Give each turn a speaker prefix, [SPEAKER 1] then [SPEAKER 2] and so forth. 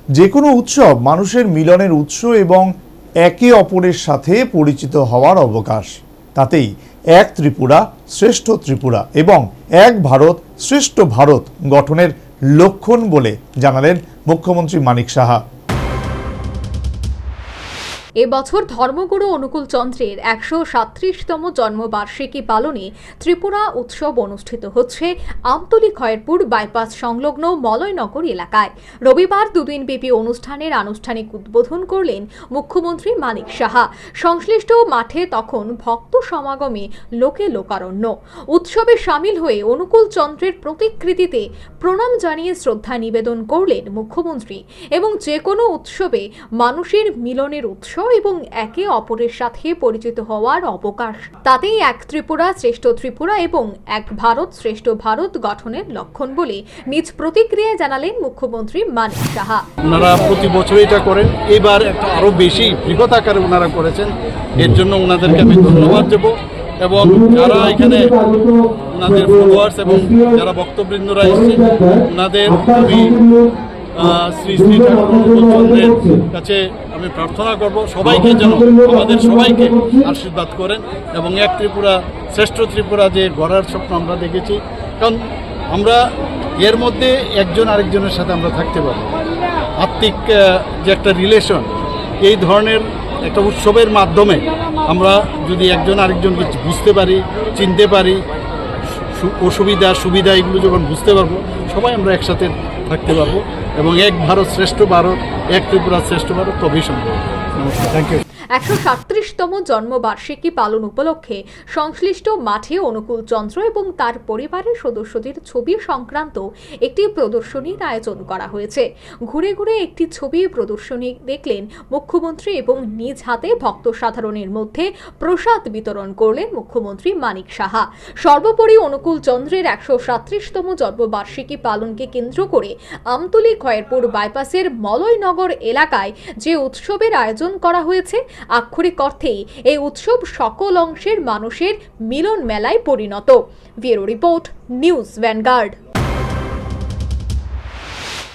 [SPEAKER 1] যে কোনো উৎসব মানুষের মিলনের উৎস এবং একে অপরের সাথে পরিচিত হওয়ার অবকাশ। তাতেই এক ত্রিপুরা শ্রেষ্ঠ ত্রিপুরা এবং এক ভারত শ্রেষ্ঠ ভারত গঠনের লক্ষণ বলে জানালেন মুখ্যমন্ত্রী মানিক সাহা।
[SPEAKER 2] এবছর ধর্মগুরু অনুকূল চন্দ্রের ১৩৭তম জন্মবার্ষিকী পালনে ত্রিপুরা উৎসব অনুষ্ঠিত হচ্ছে আমতলী খয়েরপুর বাইপাস সংলগ্ন মলয়নগর এলাকায়। রবিবার দুদিনব্যাপী অনুষ্ঠানের আনুষ্ঠানিক উদ্বোধন করলেন মুখ্যমন্ত্রী মানিক সাহা। সংশ্লিষ্ট মাঠে তখন ভক্ত সমাগমে লোকে লোকারণ্য। উৎসবে সামিল হয়ে অনুকূল চন্দ্রের প্রতিকৃতিতে প্রণাম জানিয়ে শ্রদ্ধা নিবেদন করলেন মুখ্যমন্ত্রী এবং যে কোনো উৎসবে মানুষের মিলনের উৎস এবং একে অপরের সাথে পরিচিত হওয়ার অবকাশ। তাতেই এক ত্রিপুরা শ্রেষ্ঠ ত্রিপুরা এবং এক ভারত শ্রেষ্ঠ ভারত গঠনের লক্ষণ বলে নিজ প্রতিক্রিয়ায় জানালেন মুখ্যমন্ত্রী মানিক সাহা।
[SPEAKER 3] ওনারা প্রতি বছর এটা করেন, এবার একটা আরো বেশি বৃহৎ আকারে ওনারা করেছেন, এর জন্য ওনাদেরকে আমি ধন্যবাদ দেব। এবং যারা এখানে ওনাদের ফলোয়ার্স এবং যারা বক্তবৃন্দরা এসেছেন ওনাদের আমি শ্রী শ্রী ঠাকুর অনুকূল চন্দ্রের কাছে আমি প্রার্থনা করব সবাইকে যেন আমাদের সবাইকে আশীর্বাদ করেন এবং এক ত্রিপুরা শ্রেষ্ঠ ত্রিপুরা যে গড়ার স্বপ্ন আমরা দেখেছি। কারণ আমরা এর মধ্যে একজন আরেকজনের সাথে আমরা থাকতে পারব, আত্মিক যে একটা রিলেশন, এই ধরনের একটা উৎসবের মাধ্যমে আমরা যদি একজন আরেকজনকে বুঝতে পারি, চিনতে পারি, অসুবিধা সুবিধা এগুলো যখন বুঝতে পারবো সবাই আমরা একসাথে থাকতে পারবো এবং এক ভারত শ্রেষ্ঠ ভারত, এক ত্রিপুরা শ্রেষ্ঠ ভারত তবেই সম্ভব। নমস্কার, থ্যাংক ইউ।
[SPEAKER 2] ১৩৭তম জন্মবার্ষিকী পালন উপলক্ষে সংশ্লিষ্ট মাঠে অনুকূল চন্দ্র এবং তার পরিবারের সদস্যদের ছবি সংক্রান্ত একটি প্রদর্শনীর আয়োজন করা হয়েছে। ঘুরে ঘুরে একটি ছবি প্রদর্শনী দেখলেন মুখ্যমন্ত্রী এবং নিজ হাতে ভক্ত সাধারণের মধ্যে প্রসাদ বিতরণ করলেন মুখ্যমন্ত্রী মানিক সাহা। সর্বোপরি অনুকূল চন্দ্রের ১৩৭তম জন্মবার্ষিকী পালনকে কেন্দ্র করে আমতলী খয়েরপুর বাইপাসের মলয়নগর এলাকায় যে উৎসবের আয়োজন করা হয়েছে, আক্ষরিক অর্থেই এই উৎসব সকল অংশের মানুষের মিলন মেলায় পরিণত। Bureau report, news vanguard.